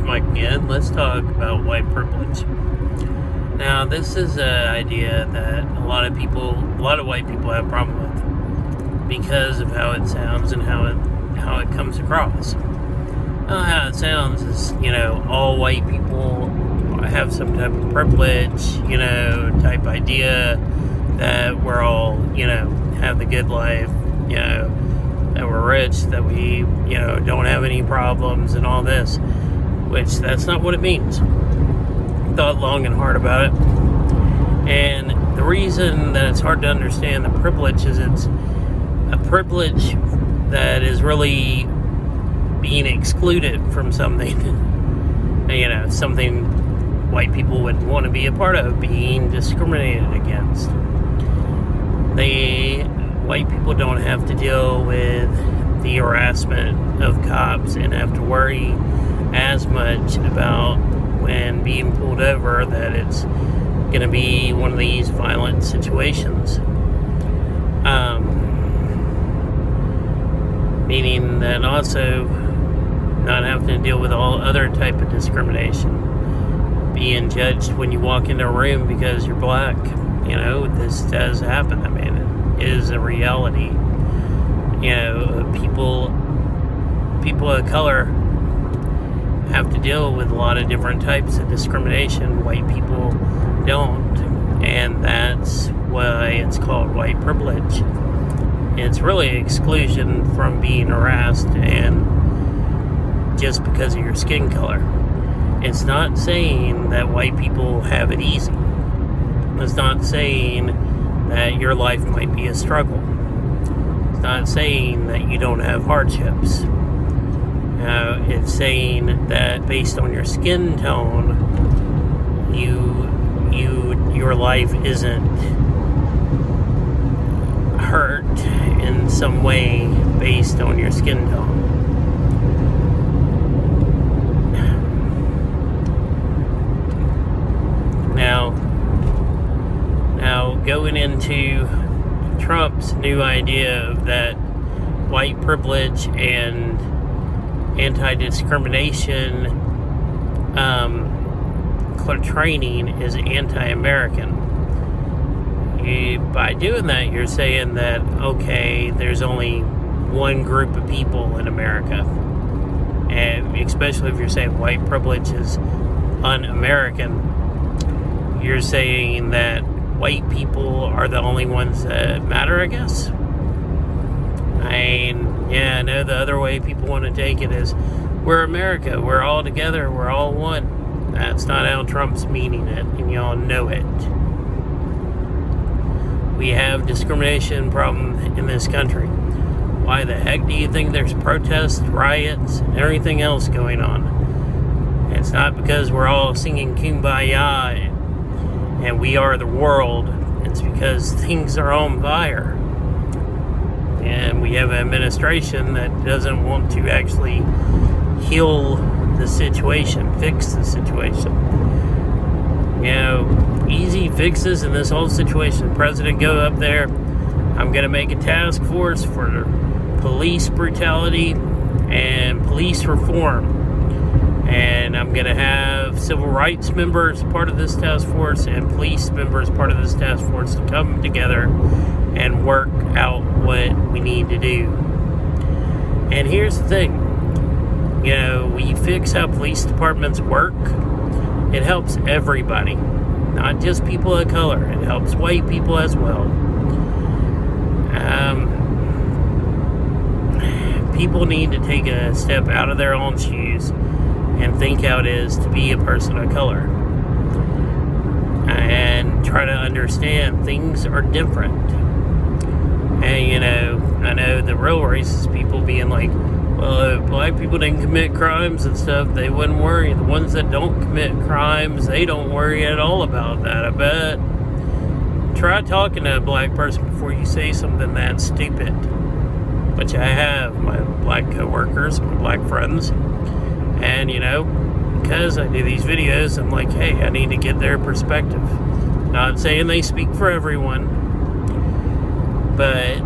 Mike again. Let's talk about white privilege. Now, this is an idea that a lot of white people have a problem with because of how it sounds and how it comes across. How it sounds is, all white people have some type of privilege, type idea that we're all, have the good life, that we're rich, that we, don't have any problems and all this, which that's not what it means. Thought long and hard about it. And the reason that it's hard to understand the privilege is it's a privilege that is really being excluded from something, something white people would want to be a part of, being discriminated against. White people don't have to deal with the harassment of cops and have to worry as much about when being pulled over that it's going to be one of these violent situations. Meaning that also not having to deal with all other type of discrimination. Being judged when you walk into a room because you're black. This does happen. I mean, it is a reality. People of color have to deal with a lot of different types of discrimination. White people don't. And that's why it's called white privilege. It's really exclusion from being harassed and just because of your skin color. It's not saying that white people have it easy. It's not saying that your life might be a struggle. It's not saying that you don't have hardships. It's saying that based on your skin tone, your life isn't hurt in some way based on your skin tone. Now going into Trump's new idea of that white privilege and anti-discrimination training is anti-American. By doing that, you're saying that, okay, there's only one group of people in America. And especially if you're saying white privilege is un-American, you're saying that white people are the only ones that matter, I guess. I know the other way people want to take it is, we're America, we're all together, we're all one. That's not how Trump's meaning it, and y'all know it. We have discrimination problem in this country. Why the heck do you think there's protests, riots, and everything else going on? It's not because we're all singing Kumbaya and we are the world. It's because things are on fire. And we have an administration that doesn't want to actually heal the situation, fix the situation. Easy fixes in this whole situation. The president go up there, I'm going to make a task force for police brutality and police reform. And I'm going to have civil rights members part of this task force and police members part of this task force to come together and work out what we need to do. And here's the thing. We fix how police departments work. It helps everybody, not just people of color. It helps white people as well. People need to take a step out of their own shoes and think how it is to be a person of color. And try to understand things are different. And, I know the real racist people being like, well, if black people didn't commit crimes and stuff, they wouldn't worry. The ones that don't commit crimes, they don't worry at all about that, I bet. Try talking to a black person before you say something that stupid. Which I have, my black coworkers, my black friends. And, because I do these videos, I'm like, hey, I need to get their perspective. Not saying they speak for everyone, but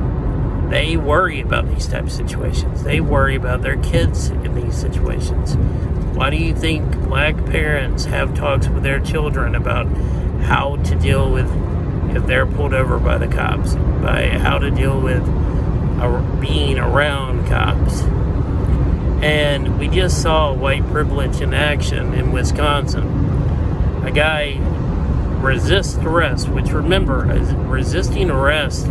they worry about these types of situations. They worry about their kids in these situations. Why do you think black parents have talks with their children about how to deal with if they're pulled over by the cops, by how to deal with being around cops? And we just saw white privilege in action in Wisconsin. A guy resists arrest, which, remember, resisting arrest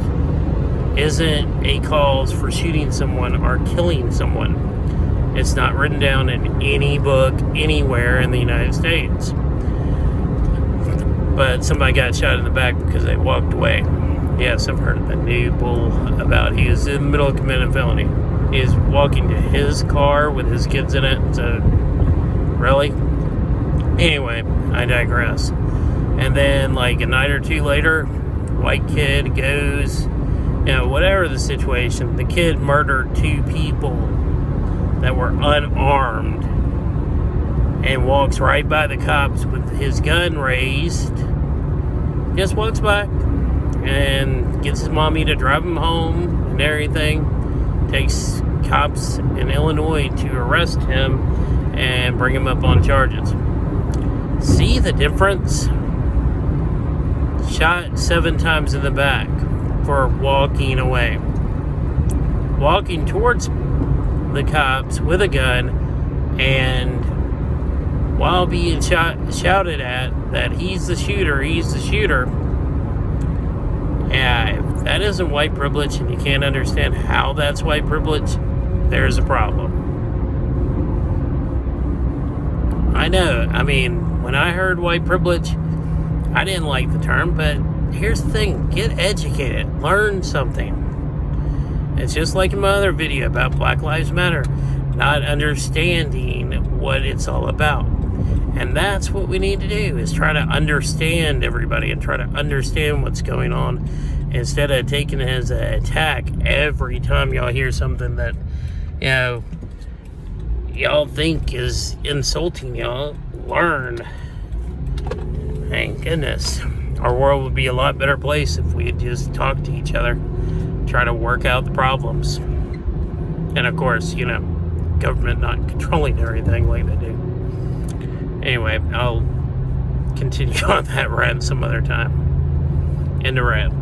isn't a cause for shooting someone or killing someone. It's not written down in any book anywhere in the United States. But somebody got shot in the back because they walked away. Yes, I've heard the new bull about he was in the middle of committing a felony. He was walking to his car with his kids in it. So, really? Anyway, I digress. And then, like a night or two later, white kid goes, whatever the situation, the kid murdered 2 people that were unarmed and walks right by the cops with his gun raised, just walks by and gets his mommy to drive him home and everything, takes cops in Illinois to arrest him and bring him up on charges. See the difference? Shot 7 times in the back for walking away. Walking towards the cops with a gun, and while being shouted at that he's the shooter. Yeah, if that isn't white privilege and you can't understand how that's white privilege, there's a problem. I know, when I heard white privilege, I didn't like the term, but here's the thing, get educated, learn something. It's just like in my other video about Black Lives Matter, not understanding what it's all about. And that's what we need to do, is try to understand everybody and try to understand what's going on instead of taking it as an attack every time y'all hear something that, y'all think is insulting y'all. Learn. Thank goodness. Our world would be a lot better place if we had just talked to each other, try to work out the problems. And of course, government not controlling everything like they do. Anyway, I'll continue on that rant some other time. End of rant.